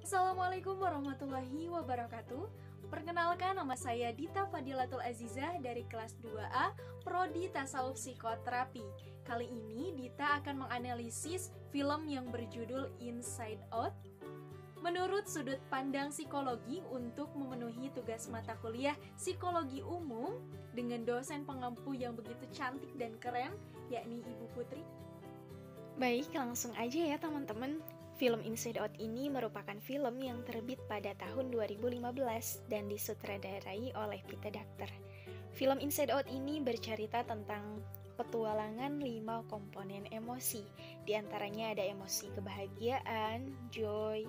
Assalamualaikum warahmatullahi wabarakatuh. Perkenalkan, nama saya Dita Fadilatul Azizah dari kelas 2A Prodi Tasawuf Psikoterapi. Kali ini Dita akan menganalisis film yang berjudul Inside Out menurut sudut pandang psikologi untuk memenuhi tugas mata kuliah psikologi umum dengan dosen pengampu yang begitu cantik dan keren, yakni Ibu Putri. Baik, langsung aja ya teman-teman. Film Inside Out ini merupakan film yang terbit pada tahun 2015 dan disutradarai oleh Peter Docter. Film Inside Out ini bercerita tentang petualangan 5 komponen emosi. Di antaranya ada emosi kebahagiaan, joy,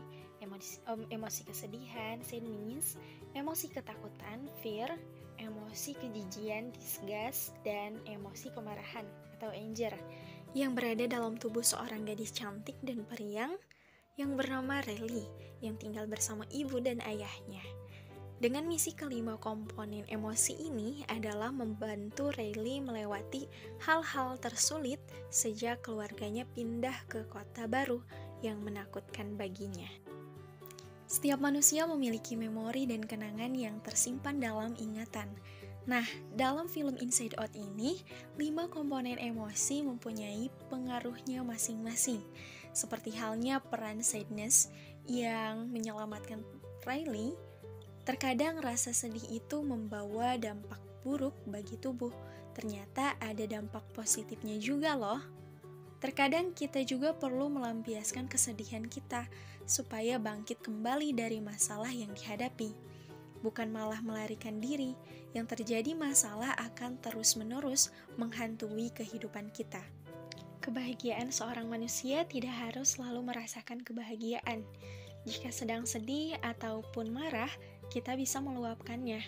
emosi kesedihan, sadness, emosi ketakutan, fear, emosi kejijian, disgust, dan emosi kemarahan atau anger yang berada dalam tubuh seorang gadis cantik dan periang yang bernama Riley yang tinggal bersama ibu dan ayahnya. Dengan misi kelima komponen emosi ini adalah membantu Riley melewati hal-hal tersulit sejak keluarganya pindah ke kota baru yang menakutkan baginya. Setiap manusia memiliki memori dan kenangan yang tersimpan dalam ingatan. Nah, dalam film Inside Out ini, 5 komponen emosi mempunyai pengaruhnya masing-masing. Seperti halnya peran sadness yang menyelamatkan Riley, terkadang rasa sedih itu membawa dampak buruk bagi tubuh. Ternyata ada dampak positifnya juga loh. Terkadang kita juga perlu melampiaskan kesedihan kita supaya bangkit kembali dari masalah yang dihadapi. Bukan malah melarikan diri, yang terjadi masalah akan terus-menerus menghantui kehidupan kita. Kebahagiaan seorang manusia tidak harus selalu merasakan kebahagiaan. Jika sedang sedih ataupun marah, kita bisa meluapkannya.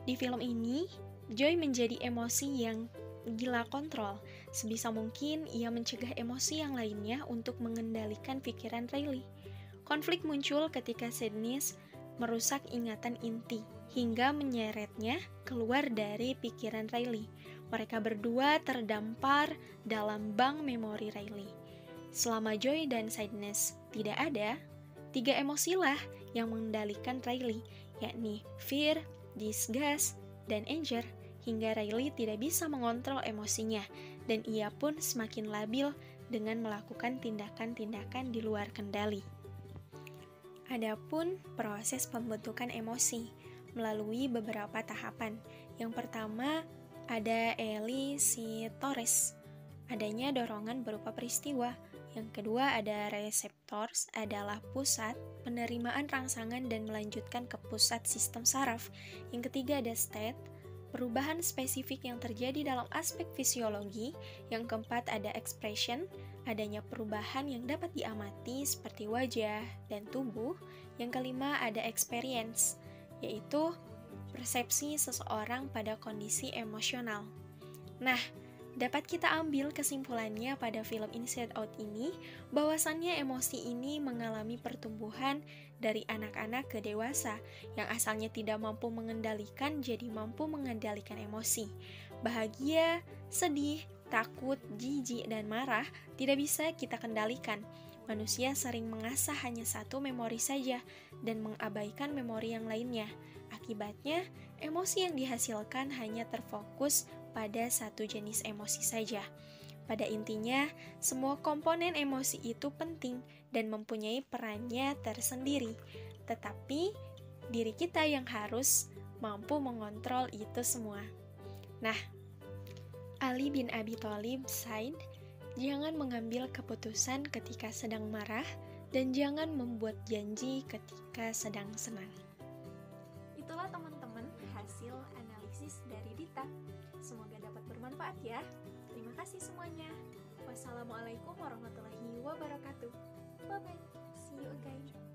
Di film ini, Joy menjadi emosi yang gila kontrol. Sebisa mungkin ia mencegah emosi yang lainnya untuk mengendalikan pikiran Riley. Konflik muncul ketika sadness merusak ingatan inti hingga menyeretnya keluar dari pikiran Riley. Mereka berdua terdampar dalam bank memori Riley. Selama joy dan sadness tidak ada, 3 emosilah yang mengendalikan Riley, yakni fear, disgust, dan anger, hingga Riley tidak bisa mengontrol emosinya, dan ia pun semakin labil dengan melakukan tindakan-tindakan di luar kendali. Adapun proses pembentukan emosi melalui beberapa tahapan. Yang pertama ada elicitores, adanya dorongan berupa peristiwa. Yang kedua ada receptors, adalah pusat penerimaan rangsangan dan melanjutkan ke pusat sistem saraf. Yang ketiga ada state, perubahan spesifik yang terjadi dalam aspek fisiologi. Yang keempat ada expression, adanya perubahan yang dapat diamati seperti wajah dan tubuh. Yang kelima ada experience, yaitu persepsi seseorang pada kondisi emosional. Nah, dapat kita ambil kesimpulannya pada film Inside Out ini, bahwasannya emosi ini mengalami pertumbuhan dari anak-anak ke dewasa, yang asalnya tidak mampu mengendalikan jadi mampu mengendalikan emosi. Bahagia, sedih, takut, jijik, dan marah tidak bisa kita kendalikan. Manusia sering mengasah hanya satu memori saja dan mengabaikan memori yang lainnya. Akibatnya, emosi yang dihasilkan hanya terfokus pada satu jenis emosi saja. Pada intinya, semua komponen emosi itu penting dan mempunyai perannya tersendiri. Tetapi, diri kita yang harus mampu mengontrol itu semua. Nah, Ali bin Abi Thalib said, jangan mengambil keputusan ketika sedang marah dan jangan membuat janji ketika sedang senang. Itulah teman-teman hasil analisis dari Dita. Semoga dapat bermanfaat ya. Terima kasih semuanya. Wassalamualaikum warahmatullahi wabarakatuh. Bye-bye. See you again.